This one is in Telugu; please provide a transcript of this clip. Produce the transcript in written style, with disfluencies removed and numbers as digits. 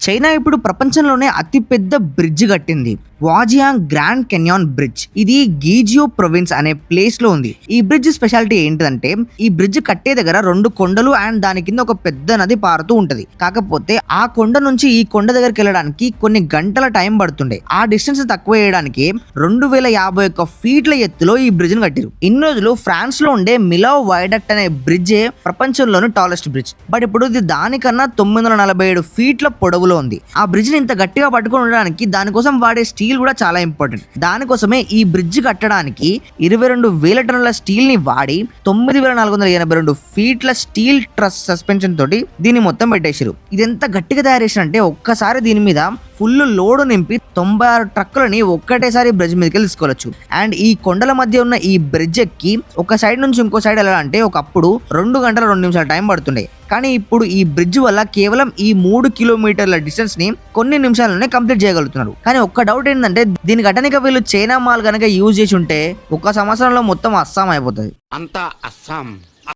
చైనా ఇప్పుడు ప్రపంచంలోనే అతిపెద్ద బ్రిడ్జ్ కట్టింది, వాజియాంగ్ గ్రాండ్ కెన్యాన్ బ్రిడ్జ్. ఇది గీజియో ప్రొవిన్స్ అనే ప్లేస్ లో ఉంది. ఈ బ్రిడ్జ్ స్పెషాలిటీ ఏంటిదంటే ఈ బ్రిడ్జ్ కట్టే దగ్గర 2 కొండలు అండ్ దాని కింద ఒక పెద్ద నది పారుతూ ఉంటది. కాకపోతే ఆ కొండ నుంచి ఈ కొండ దగ్గరికి వెళ్ళడానికి కొన్ని గంటల టైం పడుతుండే. ఆ డిస్టెన్స్ తక్కువ చేయడానికి 2051 ఫీట్ల ఎత్తులో ఈ బ్రిడ్జ్ ను కట్టిరు. ఇన్ని రోజులు ఫ్రాన్స్ లో ఉండే మిలావ్ వైడక్ట్ అనే బ్రిడ్జే ప్రపంచంలోని టాలెస్ట్ బ్రిడ్జ్. బట్ ఇప్పుడు ఇది దానికన్నా 947 ఫీట్ల పొడవులో ఉంది. ఆ బ్రిడ్జ్ ని ఇంత గట్టిగా పట్టుకొని ఉండడానికి దానికోసం వాడే స్టీల్ కూడా చాలా ఇంపార్టెంట్. దానికోసమే ఈ బ్రిడ్జ్ కట్టడానికి 22,000 టన్నుల స్టీల్ ని వాడి 9,482 ఫీట్ల స్టీల్ ట్రస్ సస్పెన్షన్ తోటి దీన్ని మొత్తం పెట్టేసారు. ఇది ఎంత గట్టిగా తయారు చేశారంటే ఒక్కసారి దీని మీద ఫుల్ లోడ్ నింపి 96 ట్రక్కులని ఒక్కటేసారి బ్రిడ్జ్ మీదకి తీసుకోవచ్చు. అండ్ ఈ కొండల మధ్య ఉన్న ఈ బ్రిడ్జ్ ఎక్కి ఒక సైడ్ నుంచి ఇంకో సైడ్ వెళ్ళాలంటే ఒకప్పుడు 2 గంటల 2 నిమిషాల టైం పడుతుండే. కానీ ఇప్పుడు ఈ బ్రిడ్జ్ వల్ల కేవలం ఈ 3 కిలోమీటర్ల డిస్టెన్స్ ని కొన్ని నిమిషాల్లోనే కంప్లీట్ చేయగలుగుతున్నారు. కానీ ఒక్క డౌట్ ఏంటంటే దీని కట్టడానికి వీళ్ళు చైనా మాల్ కనుక యూజ్ చేసి ఉంటే 1 సంవత్సరంలో మొత్తం అస్సాం అయిపోతుంది. అంతా అస్సాం.